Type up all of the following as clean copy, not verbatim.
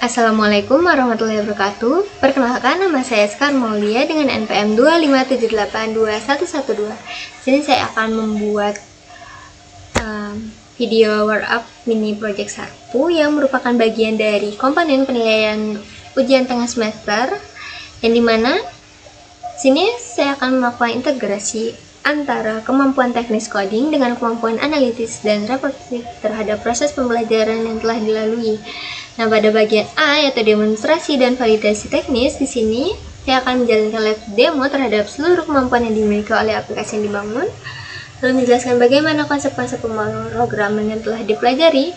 Assalamualaikum warahmatullahi wabarakatuh. Perkenalkan, nama saya Sekar Maulia dengan NPM 257821112. Sini saya akan membuat video workup mini project 1 yang merupakan bagian dari komponen penilaian ujian tengah semester, yang dimana sini saya akan melakukan integrasi antara kemampuan teknis coding dengan kemampuan analitis dan refleksif terhadap proses pembelajaran yang telah dilalui. Nah, pada bagian A yaitu demonstrasi dan validasi teknis, di sini saya akan menjalankan live demo terhadap seluruh kemampuan yang dimiliki oleh aplikasi yang dibangun, lalu menjelaskan bagaimana konsep-konsep pemrograman yang telah dipelajari,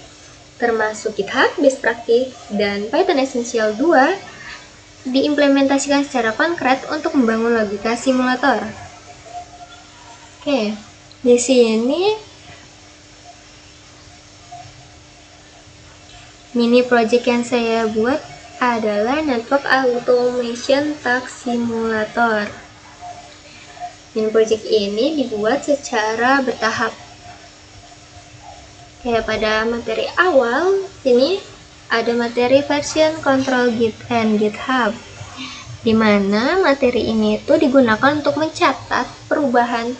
termasuk GitHub, best practice, dan Python Essential 2 diimplementasikan secara konkret untuk membangun logika simulator. Oke, di sini mini project yang saya buat adalah Network Automation Task Simulator. Mini project ini dibuat secara bertahap. Kayak pada materi awal, sini ada materi version control Git and GitHub, di mana materi ini itu digunakan untuk mencatat perubahan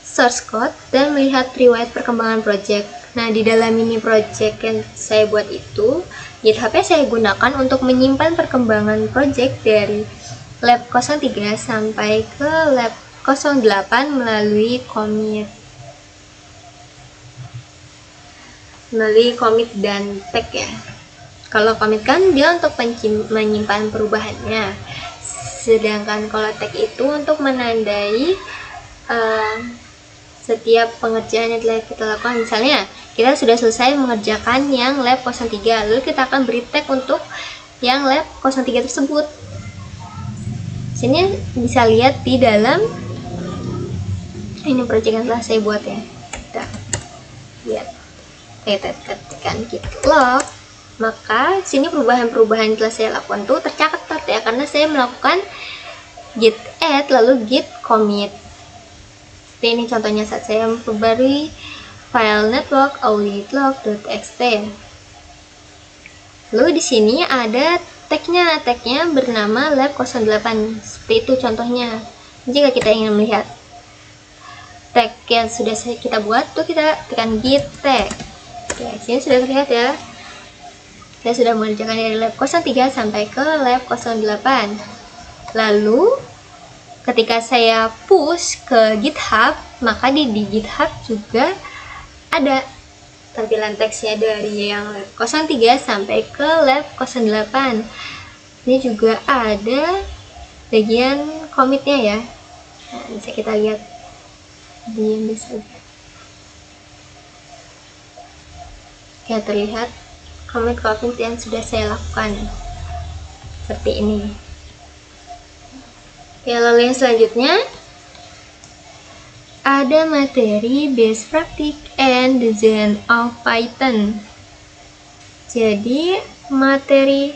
source code dan melihat riwayat perkembangan project. Nah, di dalam mini project yang saya buat itu, GitHub-nya saya gunakan untuk menyimpan perkembangan project dari lab 03 sampai ke lab 08 melalui commit dan tag ya. Kalau commit kan dia untuk menyimpan perubahannya, sedangkan kalau tag itu untuk menandai setiap pengerjaan yang telah kita lakukan. Misalnya, kita sudah selesai mengerjakan yang lab 03, lalu kita akan beri tag untuk yang lab 03 tersebut. Sini bisa lihat di dalam ini project yang telah saya buat ya. Kita lihat. Kita ketikkan git log, maka sini perubahan-perubahan yang telah saya lakukan tuh tercatat ya, karena saya melakukan git add lalu git commit. Ini contohnya saat saya memperbarui file network audit-log.txt. Lalu di sini ada tagnya bernama lab 08. Seperti itu contohnya. Jika kita ingin melihat tag yang sudah kita buat, tuh kita tekan git tag. Oke, sini sudah terlihat ya. Saya sudah mengerjakan dari lab 03 sampai ke lab 08. Lalu ketika saya push ke GitHub, maka di GitHub juga ada tampilan teksnya dari yang lab 03 sampai ke lab 08. Ini juga ada bagian commitnya ya. Nah, bisa kita lihat di sini. Ya, terlihat commit yang sudah saya lakukan seperti ini. Oke, lalu yang selanjutnya ada materi Best Practice and Design of Python. Jadi materi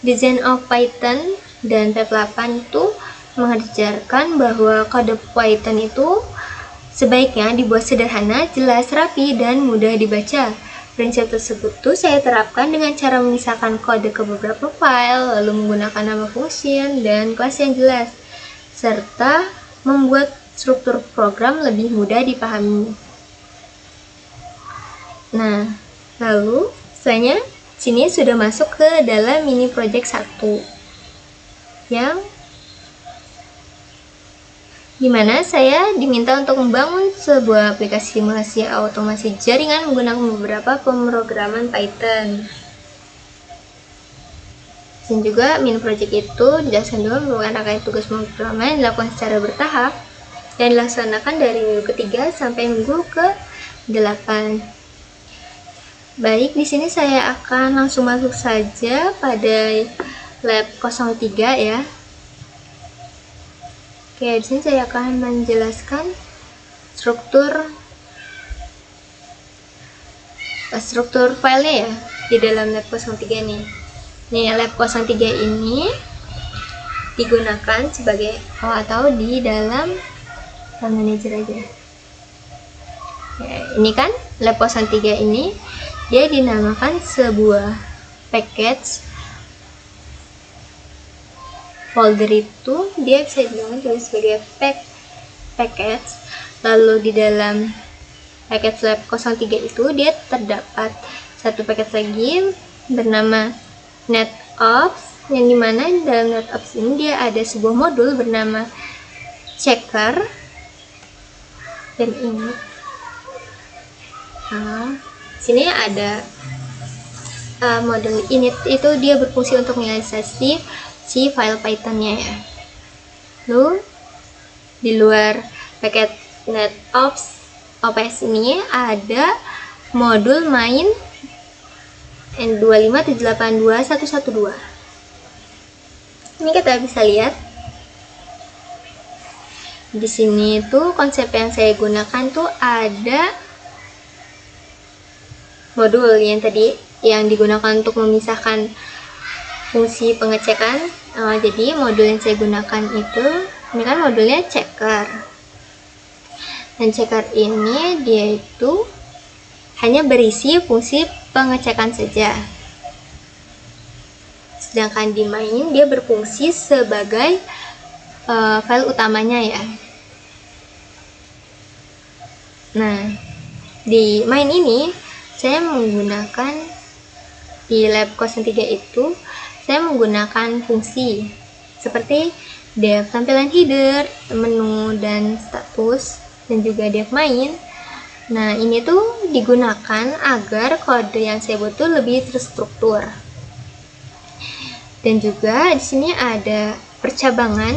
Design of Python dan tab 8 itu mengajarkan bahwa kode Python itu sebaiknya dibuat sederhana, jelas, rapi, dan mudah dibaca. Prinsip tersebut tuh saya terapkan dengan cara memisahkan kode ke beberapa file, lalu menggunakan nama function dan kelas yang jelas, serta membuat struktur program lebih mudah dipahami. Nah, lalu setelahnya sini sudah masuk ke dalam mini project 1 yang dimana saya diminta untuk membangun sebuah aplikasi simulasi otomasi jaringan menggunakan beberapa pemrograman Python. Dan juga mini project itu dijelaskan dulu merupakan rangkaian tugas pemrograman yang dilakukan secara bertahap dan dilaksanakan dari minggu ketiga sampai minggu ke-8. Baik, di sini saya akan langsung masuk saja pada lab 03 ya. Oke, di sini saya akan menjelaskan struktur filenya ya di dalam lab 03 nih. Nih, lab 03 ini digunakan sebagai atau di dalam file manager aja. Ya, ini kan lab 03 ini dia dinamakan sebuah package folder itu dia bisa juga sebagai package. Lalu di dalam package lab 03 itu dia terdapat satu package lagi bernama NetOps, yang dimana dalam NetOps ini dia ada sebuah modul bernama checker. Dan ini sini ada modul init, itu dia berfungsi untuk menganalisasi si file Python-nya ya. Lalu di luar paket NetOps OPS ini ada modul main N25782.112. Ini kita bisa lihat di sini tuh konsep yang saya gunakan tuh ada modul yang tadi yang digunakan untuk memisahkan fungsi pengecekan. Jadi modul yang saya gunakan itu, ini kan modulnya checker, dan checker ini dia itu hanya berisi fungsi pengecekan saja, sedangkan di main dia berfungsi sebagai file utamanya ya. Nah, di main ini saya menggunakan, di lab 03 itu saya menggunakan fungsi seperti def tampilan header, menu, dan status, dan juga def main. Nah, ini tuh digunakan agar kode yang saya buat tuh lebih terstruktur. Dan juga di sini ada percabangan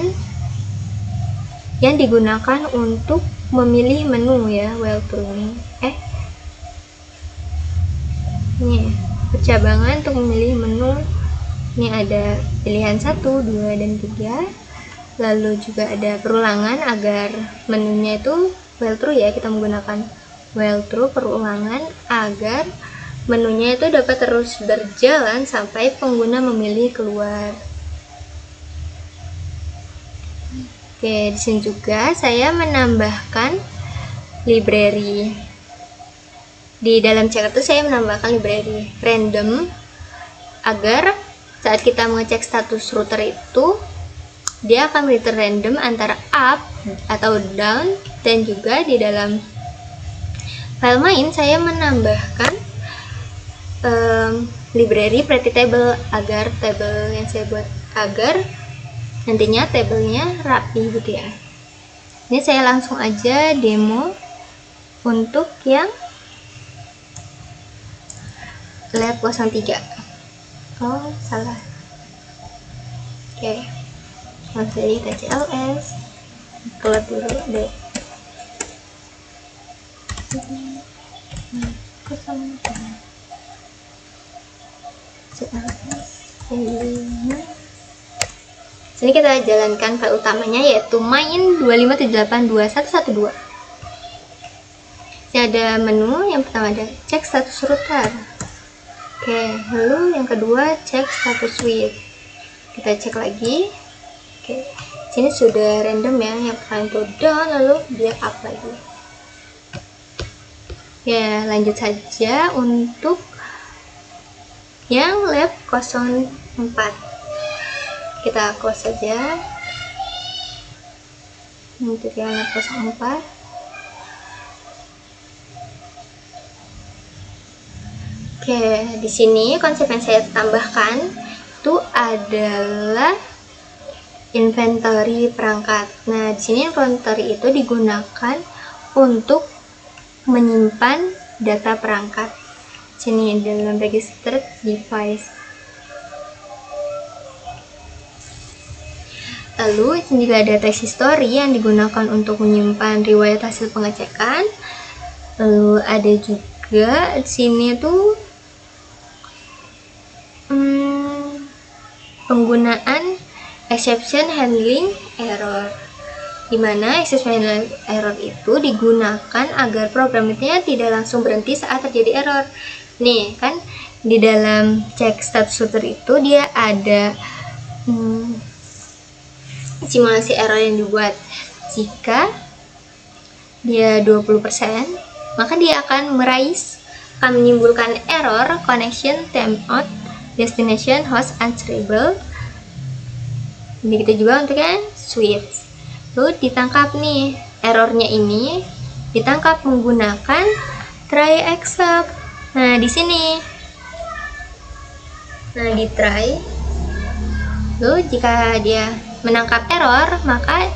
yang digunakan untuk memilih menu ya, walkthrough ini. Ini percabangan untuk memilih menu. Ini ada pilihan 1, 2, dan 3. Lalu juga ada perulangan agar menunya itu walkthrough ya. Kita menggunakan walkthrough perulangan agar menunya itu dapat terus berjalan sampai pengguna memilih keluar. Oke, di sini juga saya menambahkan library. Di dalam checker itu saya menambahkan library random agar saat kita mengecek status router itu dia akan return random antara up atau down. Dan juga di dalam file main saya menambahkan library pretty table agar table yang saya buat agar nantinya tabelnya rapi gitu ya. Ini saya langsung aja demo untuk yang lab 03. Oh, salah. Oke. Langsung kita CLS. Keluar dulu deh. CLS. Sini kita jalankan file utamanya yaitu main 25782.112. Ini ada menu, yang pertama ada cek status router. Oke, lalu yang kedua cek status switch. Kita cek lagi. Oke, sini sudah random ya, yang pertama itu down, lalu dia up lagi. Ya, lanjut saja untuk yang lab 04. Kita close saja. Untuk yang lab 04. Oke, di sini konsep yang saya tambahkan itu adalah inventory perangkat. Nah, di sini inventory itu digunakan untuk menyimpan data perangkat. Sini dalam registered device. Lalu ini juga ada text history yang digunakan untuk menyimpan riwayat hasil pengecekan. Lalu ada juga di sini tuh penggunaan exception handling error, dimana exception handling error itu digunakan agar program itu tidak langsung berhenti saat terjadi error. Nih kan di dalam cek status router itu dia ada simulasi error yang dibuat. Jika dia 20%, maka dia akan menimbulkan error connection timeout destination host answerable. Begitu juga untuk yang switch. Lalu ditangkap nih errornya ini, ditangkap menggunakan try except. Nah di sini, nah di try. Lalu jika dia menangkap error, maka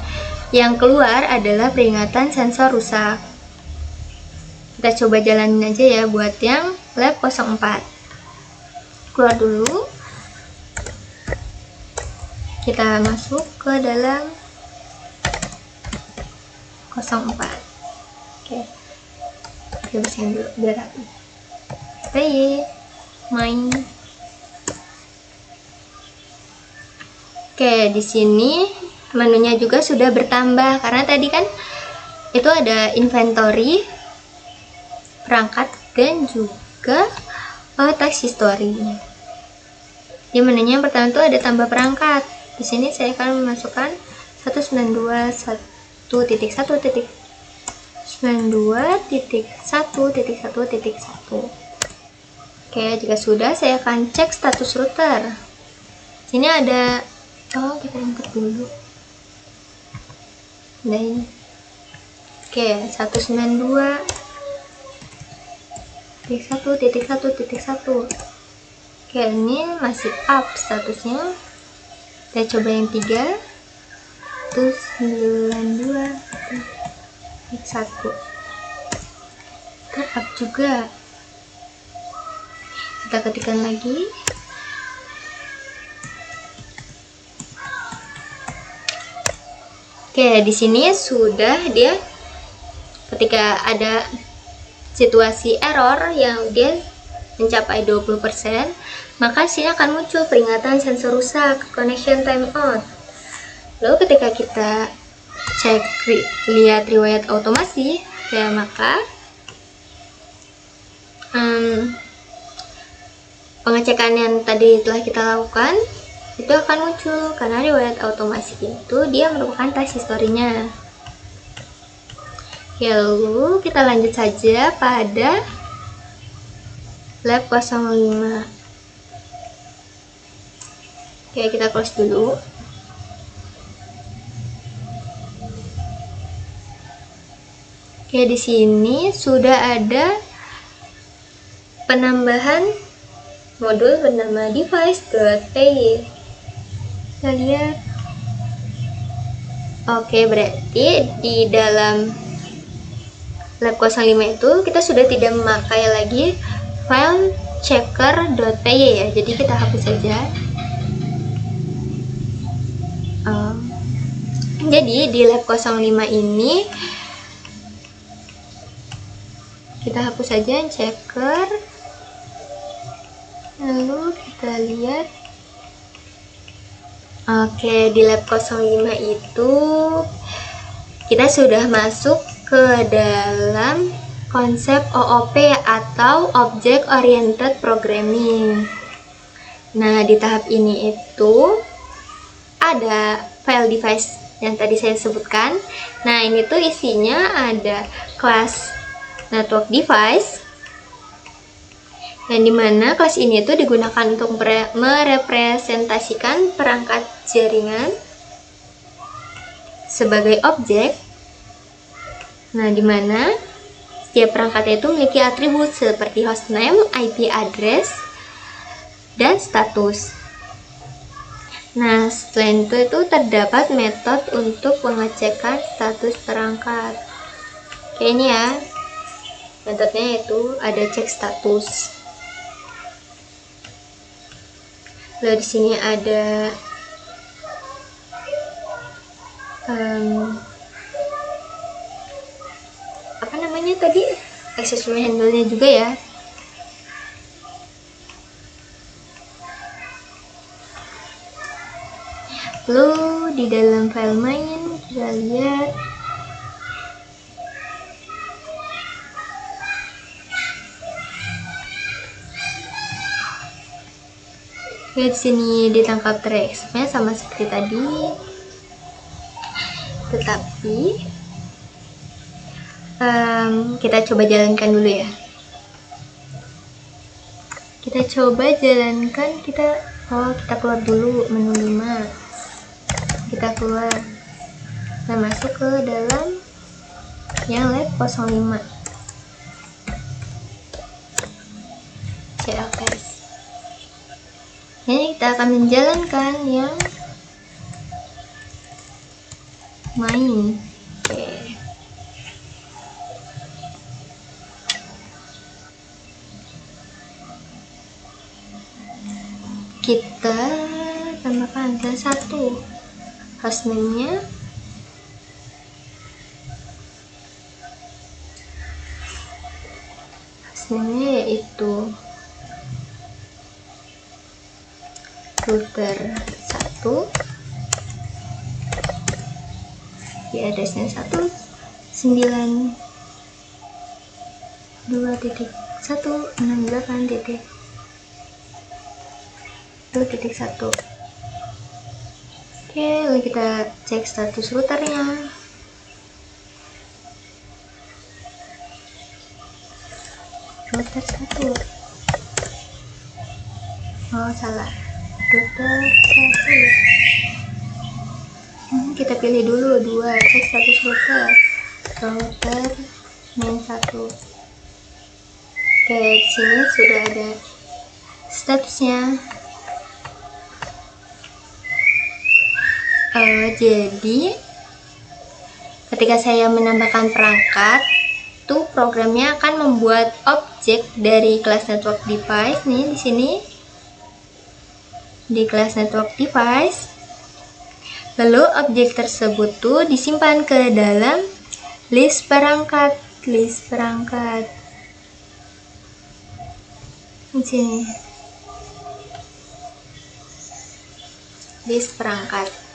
yang keluar adalah peringatan sensor rusak. Kita coba jalanin aja ya buat yang lab 04. Keluar dulu. Kita masuk ke dalam 04. Oke. Kita bersihin dulu biar rapi. Play, main. Oke, di sini menunya juga sudah bertambah karena tadi kan itu ada inventory, perangkat, dan juga task history. Di menunya yang pertama itu ada tambah perangkat. Di sini saya akan memasukkan 192.1.92.1.1.1. Oke, jika sudah saya akan cek status router. Sini ada, kita input dulu. Nah ini. Oke, 192.1.1.1. Oke, ini masih up statusnya. Kita coba yang 3. Terus 92.1. Up juga. Kita ketikkan lagi. Oke, di sini sudah dia ketika ada situasi error yang dia mencapai 20%, maka sini akan muncul peringatan sensor rusak, connection timeout. Lalu ketika kita cek lihat riwayat otomasi, ya maka pengecekan yang tadi telah kita lakukan itu akan muncul karena riwayat otomasi itu dia merupakan task history-nya. Lalu kita lanjut saja pada lab 05. Oke, kita close dulu. Oke, di sini sudah ada penambahan modul bernama device.py. Kita lihat. Oke, berarti di dalam lab 05 itu kita sudah tidak memakai lagi file checker.py ya. Jadi kita hapus saja. Jadi di lab 05 ini kita hapus saja checker. Lalu kita lihat. Oke, di lab 05 itu kita sudah masuk ke dalam konsep OOP atau Object Oriented Programming. Nah, di tahap ini itu ada file device yang tadi saya sebutkan. Nah, ini tuh isinya ada kelas network device, yang dimana kelas ini tuh digunakan untuk merepresentasikan perangkat jaringan sebagai objek. Nah, dimana setiap perangkatnya itu memiliki atribut seperti hostname, IP address, dan status. Nah, selain itu terdapat metode untuk pengecekan status perangkat. Kayak ini ya, metodenya itu ada cek status. Lalu di sini ada apa namanya tadi, access handle-nya juga ya. Lalu di dalam file main kita lihat di sini ditangkap trace-nya sama seperti tadi, tetapi kita coba jalankan dulu ya. Kita kita coba jalankan. Kita keluar dulu menu 5, kita keluar dan masuk ke dalam yang lab 05 CLS. Ini kita akan menjalankan yang main. Oke. Kita tambahkan dan 1 hostname-nya yaitu router 1, di address-nya 192.168.2.1. Oke, lalu kita cek status routernya. Router 1. Oh, salah. Router 1. Kita pilih dulu 2, cek status router. Router main 1. Oke, di sini sudah ada statusnya. Jadi ketika saya menambahkan perangkat, tuh programnya akan membuat objek dari kelas network device nih di sini di kelas network device. Lalu objek tersebut tuh disimpan ke dalam list perangkat. Di sini. List perangkat.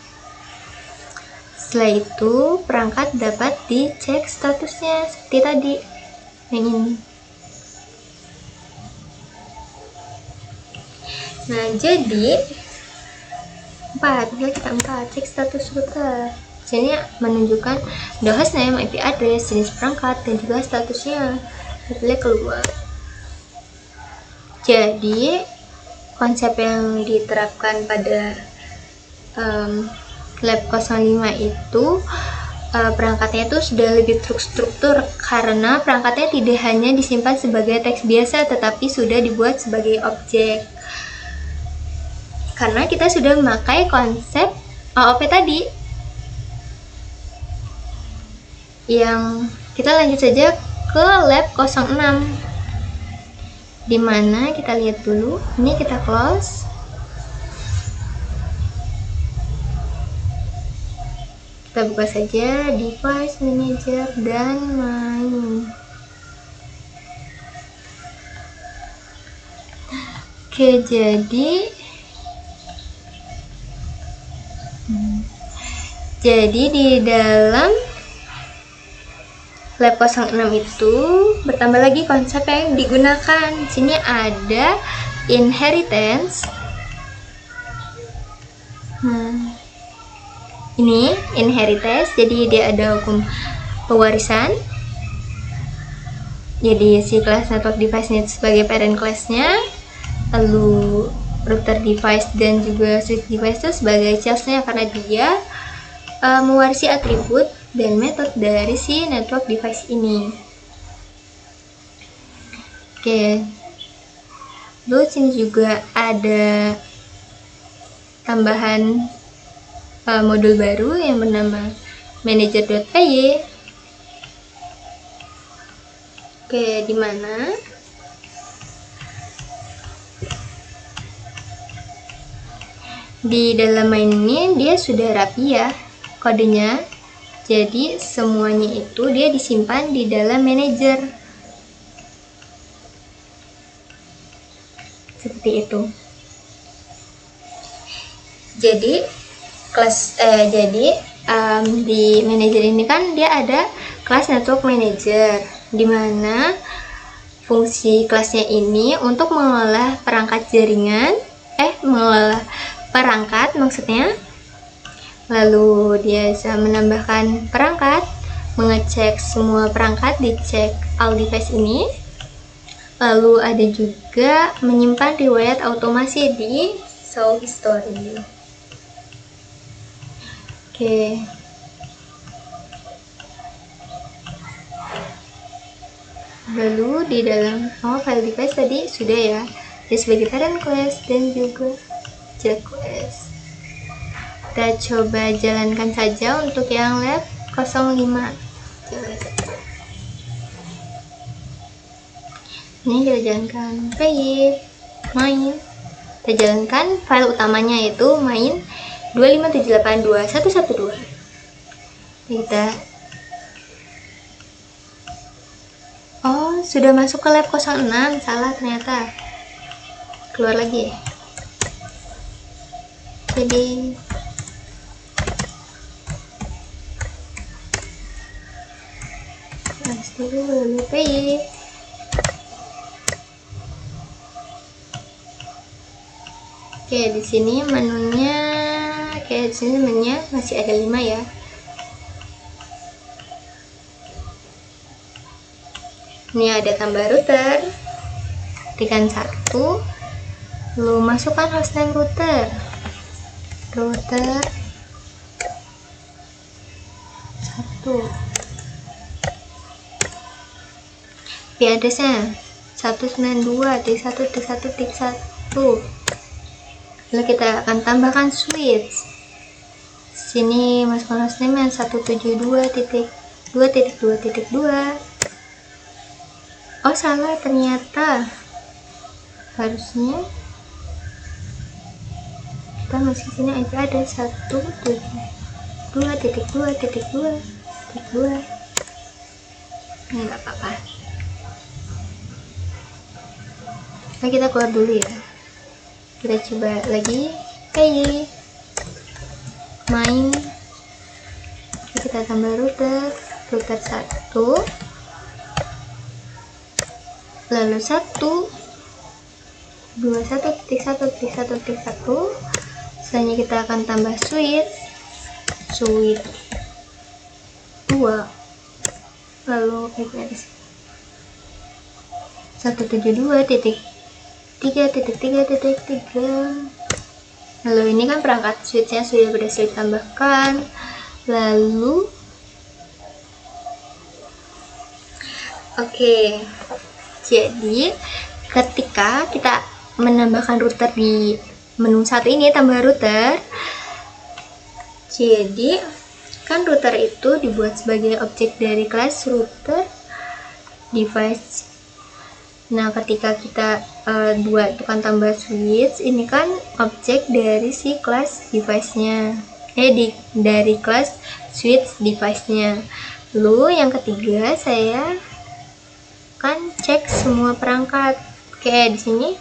Setelah itu, perangkat dapat dicek statusnya seperti tadi, yang ini. Nah, jadi 4, kita 4, cek status router. Sini menunjukkan the hostname, IP address, jenis perangkat, dan juga statusnya. Pilih keluar. Jadi, konsep yang diterapkan pada lab 05 itu perangkatnya itu sudah lebih terstruktur karena perangkatnya tidak hanya disimpan sebagai teks biasa tetapi sudah dibuat sebagai objek. Karena kita sudah memakai konsep AOP tadi. Yang kita lanjut saja ke lab 06. Dimana kita lihat dulu, ini kita close. Kita buka saja device manager dan main. Oke, jadi di dalam lab 06 itu bertambah lagi konsep yang digunakan. Di sini ada inheritance. Ini inheritance, jadi dia ada hukum pewarisan. Jadi si kelas network device ini sebagai parent class-nya, lalu router device dan juga switch device itu sebagai child-nya karena dia mewarisi atribut dan metode dari si network device ini. Oke, lalu sini juga ada tambahan modul baru yang bernama manager.py. Oke, di mana di dalam main ini dia sudah rapi ya kodenya. Jadi semuanya itu dia disimpan di dalam manager. Seperti itu. Jadi di manager ini kan dia ada kelas network manager, di mana fungsi kelasnya ini untuk mengolah perangkat jaringan, mengolah perangkat maksudnya. Lalu dia bisa menambahkan perangkat, mengecek semua perangkat, dicek all device ini. Lalu ada juga menyimpan riwayat automasi di show history. Oke. Lalu di dalam file device tadi sudah ya. Jadi sebagai parent class dan juga child class. Kita coba jalankan saja untuk yang lab 05. Ini kita jalankan PY main. Kita jalankan file utamanya yaitu main 25782.112. Kita sudah masuk ke lab 06, salah ternyata. Keluar lagi. Jadi dulu PY. Oke, di sini menunya masih ada 5 ya. Ini ada tambah router, ketikkan 1, lalu masukkan hostname router 1, IP addressnya 192.1.1.1. Lalu kita akan tambahkan switch. Sini masukkan hostname yang 172.2.2.2. Oh salah ternyata, harusnya kita masuk sini aja ada 172.2.2.2. Nggak apa-apa. Nah, kita keluar dulu ya. Kita coba lagi PY main. Kita tambah router 1, lalu 1.21.1.1.1. Selanjutnya kita akan tambah switch 2, lalu IPS 172.3.3.3. Lalu ini kan perangkat switchnya sudah berhasil ditambahkan. Lalu oke, jadi ketika kita menambahkan router di menu 1 ini, tambah router, jadi kan router itu dibuat sebagai objek dari kelas router device. Nah, ketika kita buat bukan tambah switch, ini kan objek dari si kelas device-nya, dari kelas switch device-nya. Lalu yang ketiga, saya akan cek semua perangkat. Oke, di sini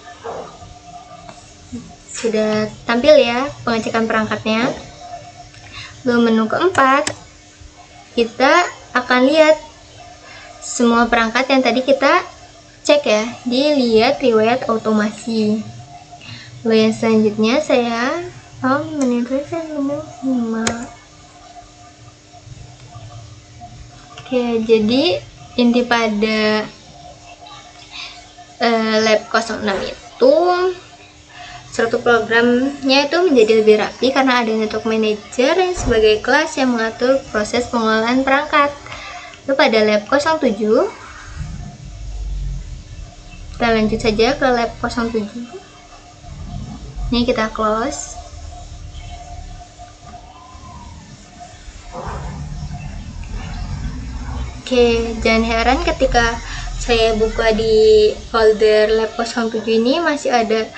sudah tampil ya pengecekan perangkatnya. Lalu menu keempat, kita akan lihat semua perangkat yang tadi kita cek ya, dilihat riwayat automasi. Lalu yang selanjutnya saya menu 5. Oke, jadi inti pada lab 06 itu struktur programnya itu menjadi lebih rapi karena ada network manager yang sebagai kelas yang mengatur proses pengelolaan perangkat. Lalu pada lab 07 kita lanjut saja ke lab 07. Ini kita close. Oke, jangan heran ketika saya buka di folder lab 07 ini masih ada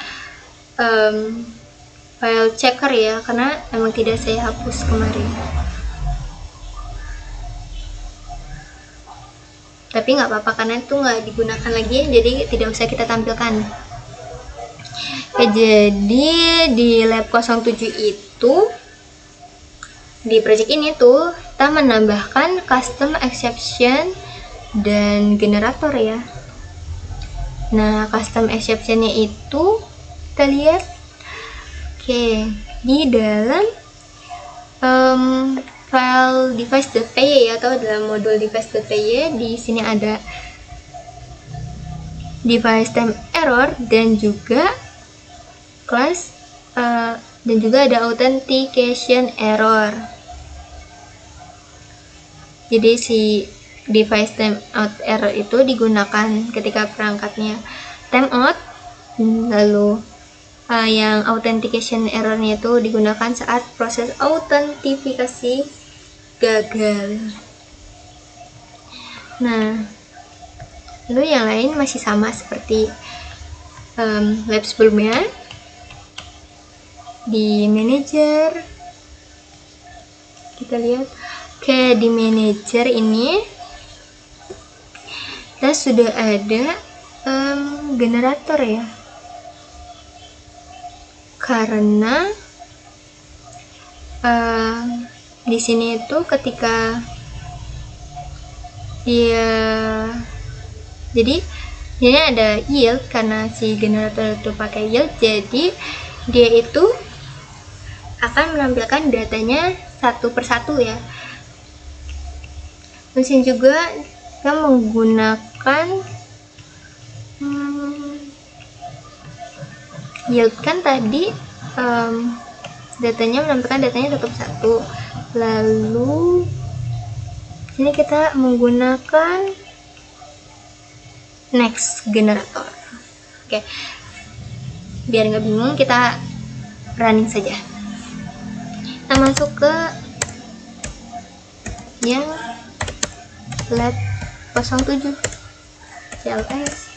file checker ya, karena emang tidak saya hapus kemarin. Tapi nggak apa-apa karena itu nggak digunakan lagi, jadi tidak usah kita tampilkan. Oke, jadi di lab 07 itu, di project ini tuh kita menambahkan custom exception dan generator ya. Nah, custom exceptionnya itu kita lihat di dalam file device.py ya, atau dalam modul device.py. Di sini ada device time error, dan juga kelas dan juga ada authentication error. Jadi si device timeout error itu digunakan ketika perangkatnya timeout, lalu yang authentication errornya itu digunakan saat proses autentifikasi gagal. Nah, lalu yang lain masih sama seperti lab sebelumnya. Di manager kita lihat, oke, di manager ini kita sudah ada generator ya, karena di sini itu ketika dia, jadi ini ada yield, karena si generator itu pakai yield, jadi dia itu akan menampilkan datanya satu persatu ya. Mesin juga kita menggunakan yield, kan tadi datanya menampilkan datanya satu persatu. Lalu sini kita menggunakan next generator. Oke, biar nggak bingung kita running saja. Kita masuk ke yang lab 07 CLS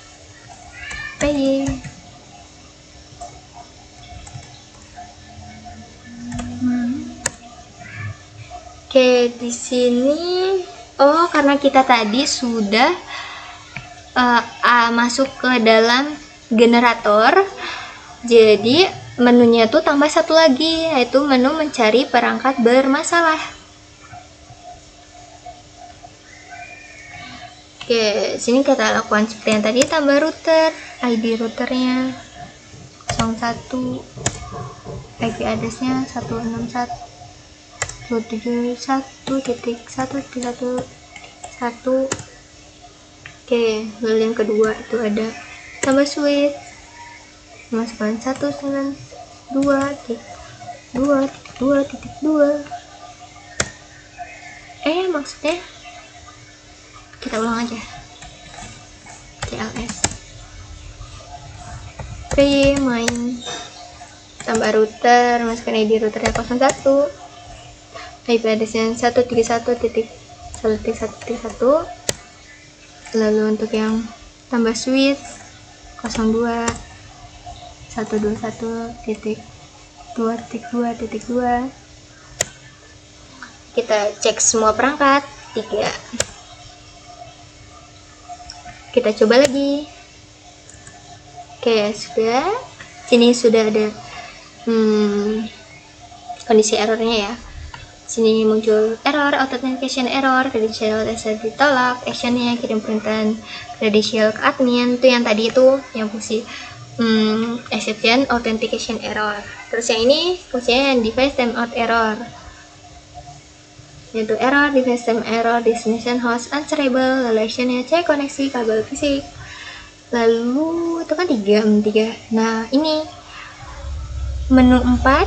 PY. Oke, di sini karena kita tadi sudah masuk ke dalam generator, jadi menunya tuh tambah satu lagi, yaitu menu mencari perangkat bermasalah. Oke, sini kita lakukan seperti yang tadi, tambah router, ID routernya 01, IP addressnya 161.171.1.1. Oke, lalu yang kedua itu ada tambah switch, masukkan 192.2.2.2. Maksudnya kita ulang aja, CLS PY main, tambah router, masukkan ID routernya 01, IP addressnya 131.1.1.1. Lalu untuk yang tambah switch 02 121.2.2. Kita cek semua perangkat 3. Kita coba lagi. Oke, sudah. Sini sudah ada kondisi errornya ya. Sini muncul error, authentication error, credential ditolak, actionnya kirim perintah credential ke admin. Itu yang tadi itu yang fungsi exception authentication error. Terus yang ini fungsinya yang device timeout error, yaitu error device time error, destination host unsearchable, lalu actionnya cek koneksi kabel fisik. Lalu itu kan 3. Nah, ini menu 4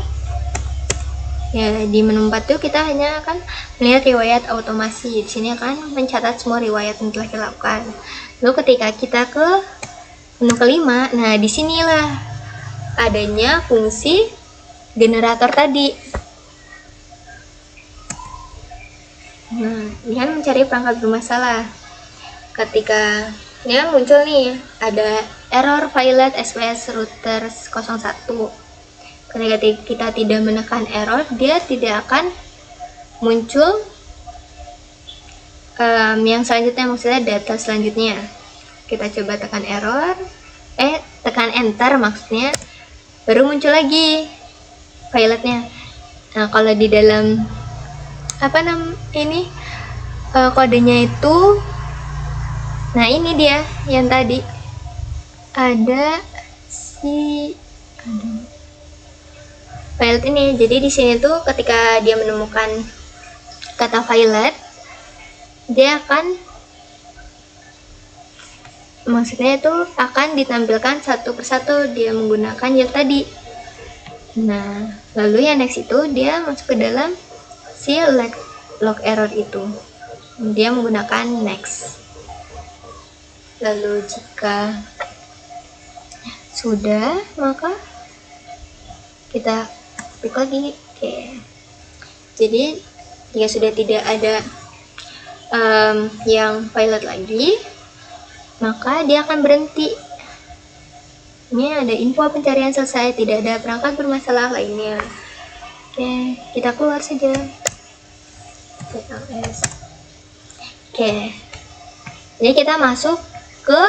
ya. Di menu 4 tuh kita hanya akan melihat riwayat otomasi. Di sini akan mencatat semua riwayat yang telah dilakukan. Lalu ketika kita ke menu kelima, nah disinilah adanya fungsi generator tadi. Nah, ini kan mencari perangkat bermasalah. Ketika ini kan muncul nih, ada error violet SPS router 01. Ketika kita tidak menekan error, dia tidak akan muncul yang selanjutnya, maksudnya data selanjutnya. Kita coba tekan error, tekan enter maksudnya, baru muncul lagi violetnya. Nah, kalau di dalam kodenya itu, nah ini dia yang tadi ada violet ini. Jadi di sini tuh ketika dia menemukan kata violet, dia akan maksudnya itu akan ditampilkan satu persatu dia menggunakan yield tadi. Nah, lalu yang next itu dia masuk ke dalam si log error itu, dia menggunakan next. Lalu jika sudah, maka kita klik lagi. Oke. Jadi jika sudah tidak ada yang pilot lagi, maka dia akan berhenti. Ini ada info pencarian selesai, tidak ada perangkat bermasalah lainnya. Oke, kita keluar saja. CLS. Oke. Jadi kita masuk ke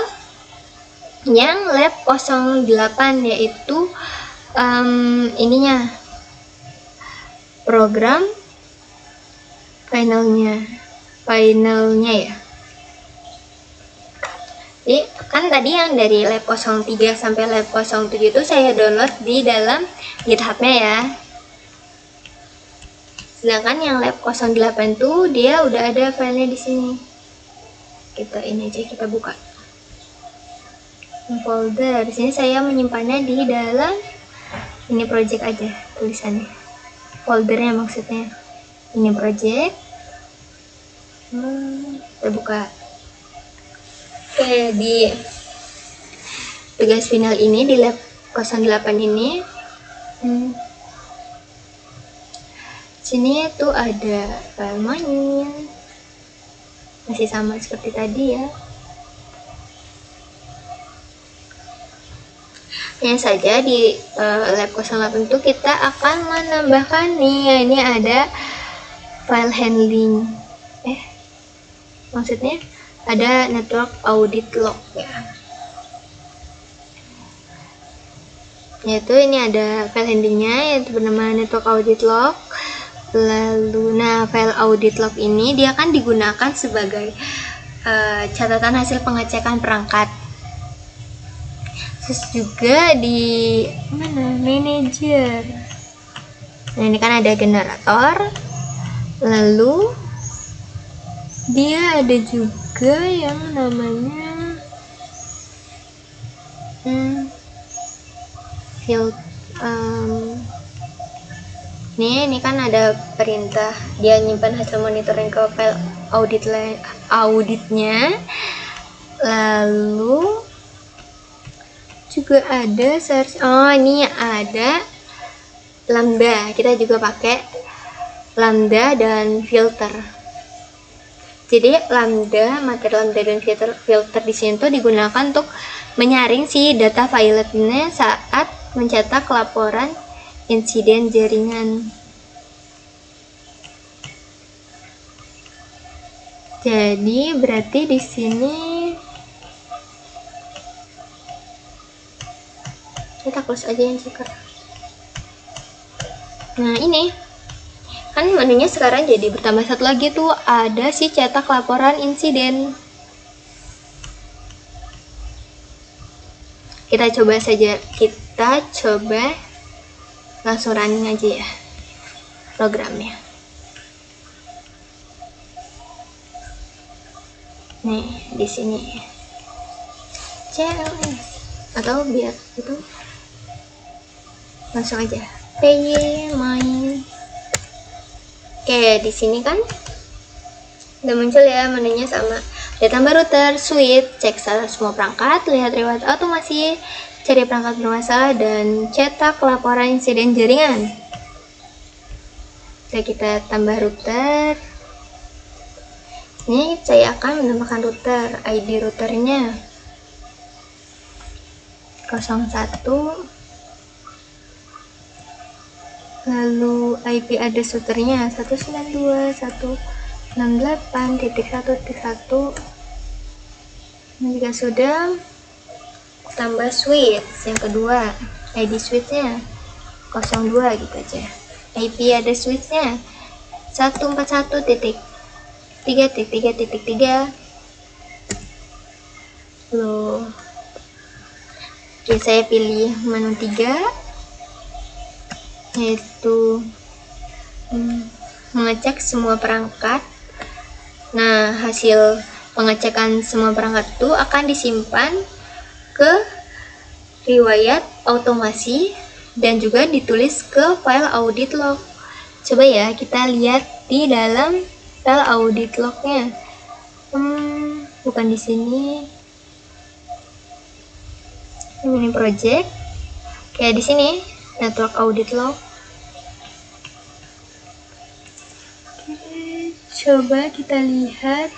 yang lab 08, yaitu ininya program finalnya ya. Jadi kan tadi yang dari lab 03 sampai lab 07 itu saya download di dalam GitHub-nya ya. Sedangkan yang lab 08 itu dia udah ada filenya di sini. Kita ini aja, kita buka folder. Di sini saya menyimpannya di dalam ini project aja tulisannya. Foldernya maksudnya. Ini project. Kita buka. Oke, di tugas final ini di lab 08 ini sini tuh ada file main, masih sama seperti tadi ya. Hanya saja di lab 08 itu kita akan menambahkan nih, ini ada file handling, maksudnya ada network audit log ya. Yaitu ini ada file handlingnya, yaitu bernama network audit log. Lalu, nah file audit log ini dia akan digunakan sebagai catatan hasil pengecekan perangkat. Terus juga di mana manager. Nah ini kan ada generator. Lalu dia ada juga yang namanya field. Ini kan ada perintah dia nyimpan hasil monitoring ke file auditnya. Lalu juga ada search. Oh, ini ada lambda. Kita juga pakai lambda dan filter. Jadi lambda, materi lambda dan filter di sini tuh digunakan untuk menyaring si data pilotnya saat mencetak laporan insiden jaringan. Jadi berarti di sini kita close aja yang checker. Nah ini kan menunya sekarang jadi bertambah satu lagi tuh, ada si cetak laporan insiden. Kita coba langsung running aja ya programnya. Nih di sini CLS, atau biar itu langsung aja PY main. Oke, di sini kan udah muncul ya menunya sama. Ada tambah router, switch, cek semua perangkat, lihat riwayat otomasi, cari perangkat bermasalah, dan cetak laporan insiden jaringan. Oke, kita tambah router. Ini saya akan menambahkan router, ID routernya 01. Lalu IP address routernya 192.168.1.1. Jika sudah, tambah switch yang kedua, ID switchnya 02 gitu aja. IP address switchnya 141.3.3.3. Loh, oke, saya pilih menu 3, yaitu mengecek semua perangkat. Nah, hasil pengecekan semua perangkat itu akan disimpan ke riwayat otomasi dan juga ditulis ke file audit log. Coba ya kita lihat di dalam file audit lognya. Bukan di sini. Ini project. Kayak di sini, network audit log. Oke, coba kita lihat.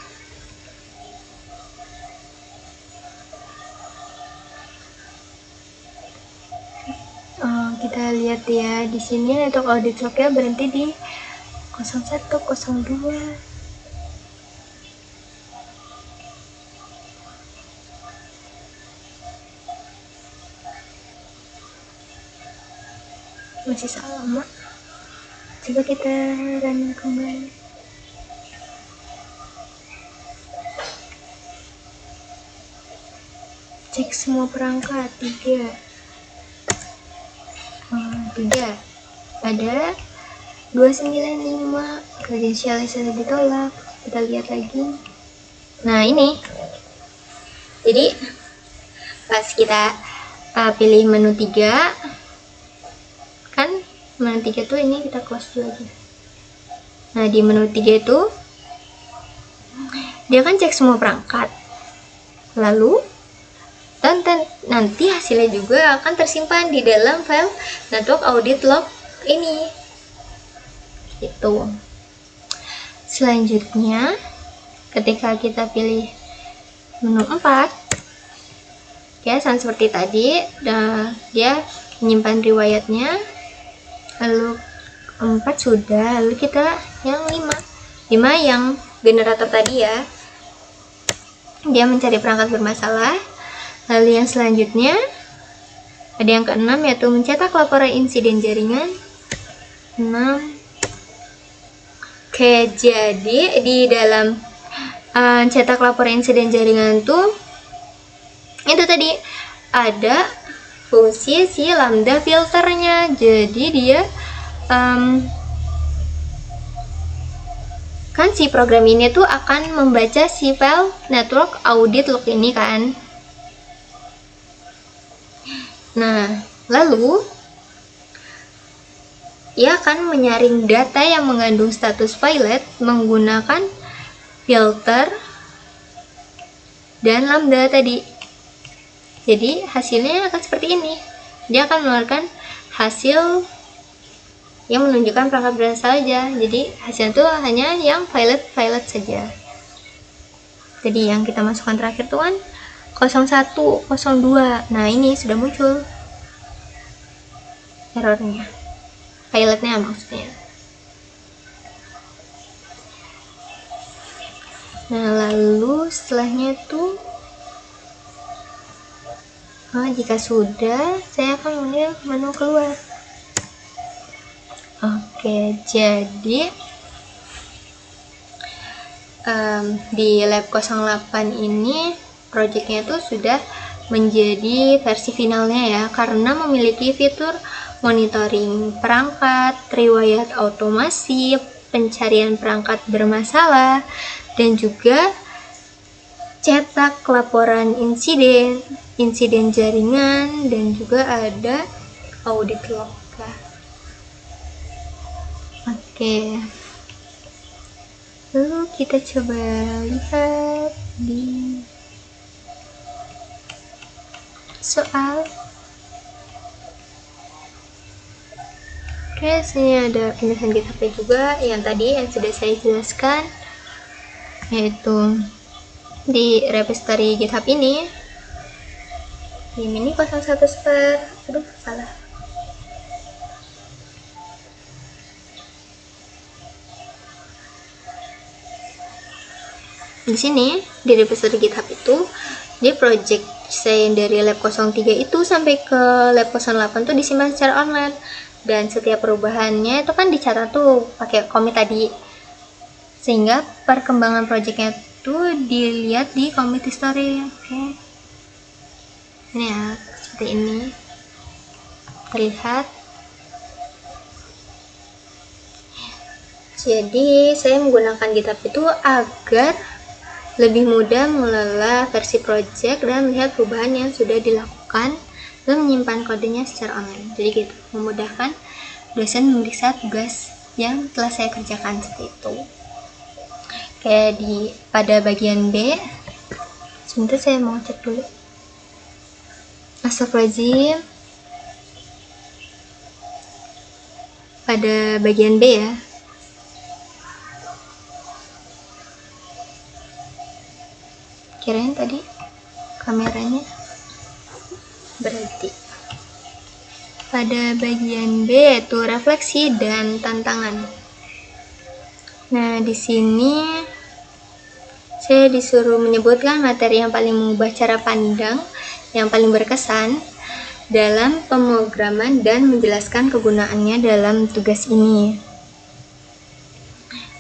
Kita lihat ya, di sini network audit lognya berhenti di 01, 02. Masih sama. Coba kita run kembali. Cek semua perangkat. 3 ada 295 kredensialisasi ditolak. Kita lihat lagi. Nah ini, jadi pas kita pilih menu 3 kan, menu 3 tuh ini kita close dulu aja. Nah di menu 3 itu dia kan cek semua perangkat, lalu dan nanti hasilnya juga akan tersimpan di dalam file network audit log ini. Itu. Selanjutnya, ketika kita pilih menu 4, ya sama seperti tadi, dia menyimpan riwayatnya. Lalu 4 sudah, lalu kita yang 5 yang generator tadi ya. Dia mencari perangkat bermasalah. Lalu yang selanjutnya ada yang ke-6, yaitu mencetak laporan insiden jaringan. 6. Oke, jadi di dalam cetak laporan insiden jaringan tuh itu tadi ada fungsi si lambda filternya. Jadi dia kan si program ini tuh akan membaca si file network audit log ini kan. Nah, lalu ia akan menyaring data yang mengandung status pilot menggunakan filter dan lambda tadi. Jadi hasilnya akan seperti ini. Dia akan mengeluarkan hasil yang menunjukkan perangkat berasal saja. Jadi hasilnya itu hanya yang pilot saja. Jadi yang kita masukkan terakhir tuh kan 01, 02. Nah ini sudah muncul errornya, pilotnya maksudnya. Nah lalu setelahnya tuh jika sudah, saya akan memilih menu keluar. Oke, jadi di lab 08 ini projectnya tuh sudah menjadi versi finalnya ya, karena memiliki fitur monitoring perangkat, riwayat otomasi, pencarian perangkat bermasalah, dan juga cetak laporan insiden jaringan, dan juga ada audit log. Oke, lalu kita coba lihat di soal. Oke, sini ada penjelasan GitHub juga yang tadi yang sudah saya jelaskan, yaitu di repository GitHub ini di mini 01 spare. Aduh, salah. Di sini di repository GitHub itu di project saya yang dari lab 03 itu sampai ke lab 08 tuh disimpan secara online, dan setiap perubahannya itu kan dicatat tuh pakai commit tadi, sehingga perkembangan projectnya tuh dilihat di commit history. Oke, ini ya seperti ini terlihat. Jadi saya menggunakan GitHub itu agar lebih mudah mengelola versi project dan melihat perubahan yang sudah dilakukan dan menyimpan kodenya secara online. Jadi gitu, memudahkan dosen memeriksa tugas yang telah saya kerjakan seperti itu. Kayak pada bagian B, sebentar saya mau cek dulu. Astagfirullahaladzim. Pada bagian B ya. Kirain tadi kameranya berhenti. Pada bagian B yaitu refleksi dan tantangan. Nah, di sini saya disuruh menyebutkan materi yang paling mengubah cara pandang, yang paling berkesan dalam pemrograman dan menjelaskan kegunaannya dalam tugas ini.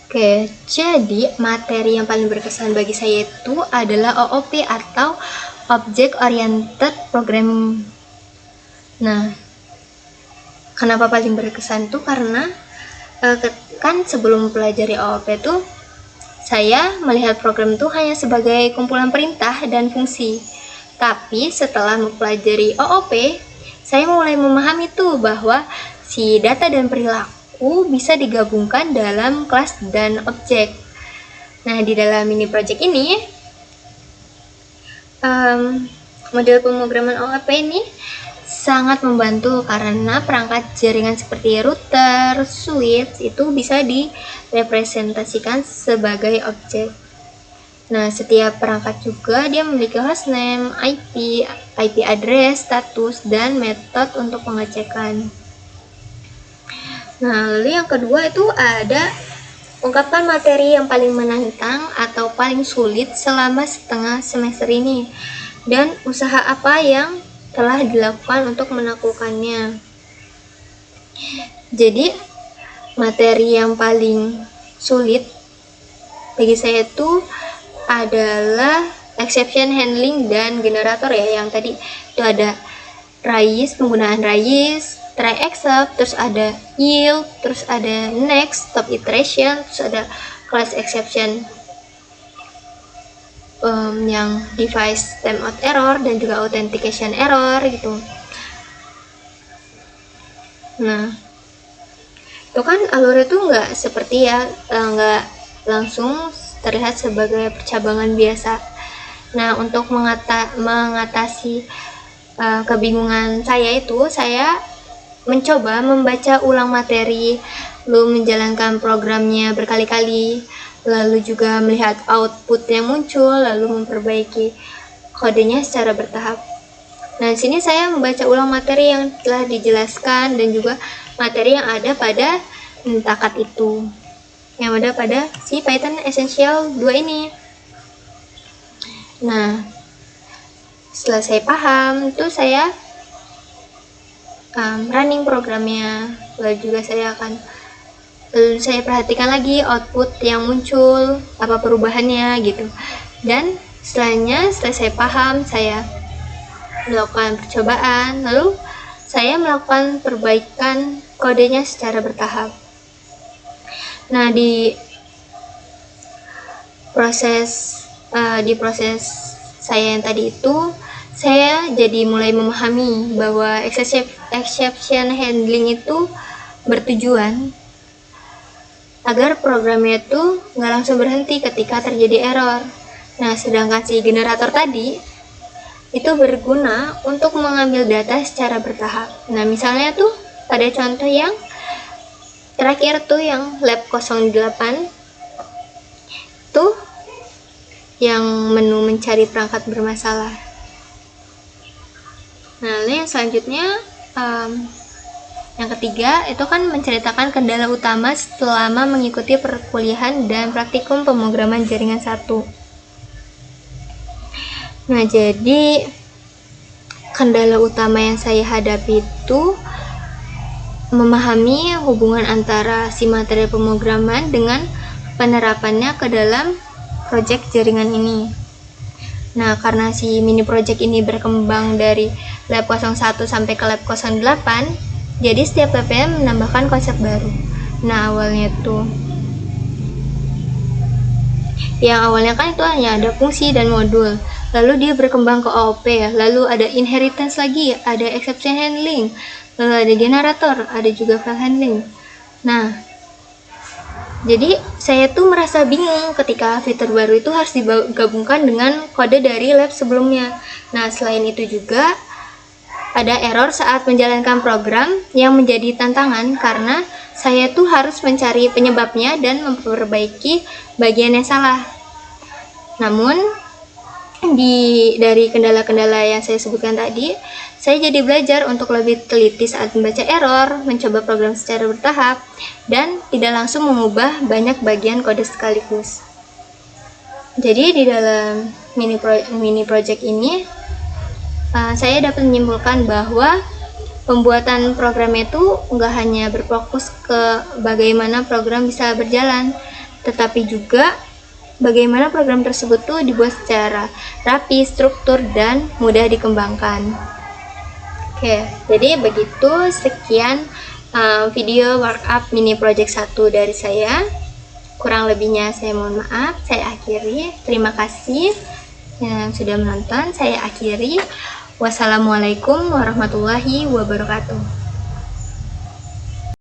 Oke, jadi materi yang paling berkesan bagi saya itu adalah OOP atau Object Oriented Programming. Nah, kenapa paling berkesan tuh karena kan sebelum mempelajari OOP tuh saya melihat program itu hanya sebagai kumpulan perintah dan fungsi. Tapi setelah mempelajari OOP, saya mulai memahami tuh bahwa si data dan perilaku bisa digabungkan dalam kelas dan objek. Nah, di dalam mini project ini, model pemrograman OOP ini sangat membantu karena perangkat jaringan seperti router, switch itu bisa direpresentasikan sebagai objek. Nah, setiap perangkat juga dia memiliki hostname, IP address, status, dan metode untuk pengecekan. Nah, lalu yang kedua itu ada ungkapan materi yang paling menantang atau paling sulit selama setengah semester ini, dan usaha apa yang telah dilakukan untuk menaklukkannya. Jadi, materi yang paling sulit bagi saya itu adalah exception handling dan generator ya, yang tadi itu ada raise, penggunaan raise, try except, terus ada yield, terus ada next, stop iteration, terus ada class exception yang device timeout error dan juga authentication error gitu. Nah, itu kan alurnya tuh nggak seperti ya, nggak langsung terlihat sebagai percabangan biasa. Nah, untuk mengatasi kebingungan saya itu, saya mencoba membaca ulang materi, lalu menjalankan programnya berkali-kali, lalu juga melihat output yang muncul, lalu memperbaiki kodenya secara bertahap. Nah, di sini saya membaca ulang materi yang telah dijelaskan dan juga materi yang ada pada takat itu, yang ada pada si Python Essential 2 ini. Nah, setelah saya paham, itu saya running programnya, lalu juga saya perhatikan lagi output yang muncul, apa perubahannya gitu. Dan setelah saya paham, saya melakukan percobaan, lalu saya melakukan perbaikan kodenya secara bertahap. Nah, di proses saya yang tadi itu, saya jadi mulai memahami bahwa exception handling itu bertujuan agar programnya itu nggak langsung berhenti ketika terjadi error. Nah, sedangkan si generator tadi itu berguna untuk mengambil data secara bertahap. Nah, misalnya tuh pada contoh yang terakhir tuh yang lab 08 tuh yang menu mencari perangkat bermasalah. Nah, lalu yang selanjutnya yang ketiga itu kan menceritakan kendala utama selama mengikuti perkuliahan dan praktikum pemrograman jaringan 1. Nah, jadi kendala utama yang saya hadapi itu memahami hubungan antara si materi pemrograman dengan penerapannya ke dalam project jaringan ini. Nah, karena si mini project ini berkembang dari lab 01 sampai ke lab 08, jadi setiap PPM menambahkan konsep baru. Nah, awalnya tuh Yang awalnya kan itu hanya ada fungsi dan modul, lalu dia berkembang ke OOP, lalu ada inheritance lagi, ada exception handling, lalu ada generator, ada juga file handling. Nah, jadi saya tuh merasa bingung ketika fitur baru itu harus digabungkan dengan kode dari lab sebelumnya. Nah, selain itu juga ada error saat menjalankan program yang menjadi tantangan karena saya tuh harus mencari penyebabnya dan memperbaiki bagian yang salah. Namun, dari kendala-kendala yang saya sebutkan tadi, saya jadi belajar untuk lebih teliti saat membaca error, mencoba program secara bertahap, dan tidak langsung mengubah banyak bagian kode sekaligus. Jadi di dalam mini project ini, saya dapat menyimpulkan bahwa pembuatan program itu nggak hanya berfokus ke bagaimana program bisa berjalan, tetapi juga bagaimana program tersebut tuh dibuat secara rapi, struktur, dan mudah dikembangkan. Oke, jadi begitu sekian video workup mini project 1 dari saya. Kurang lebihnya saya mohon maaf, saya akhiri. Terima kasih yang sudah menonton, saya akhiri. Wassalamualaikum warahmatullahi wabarakatuh.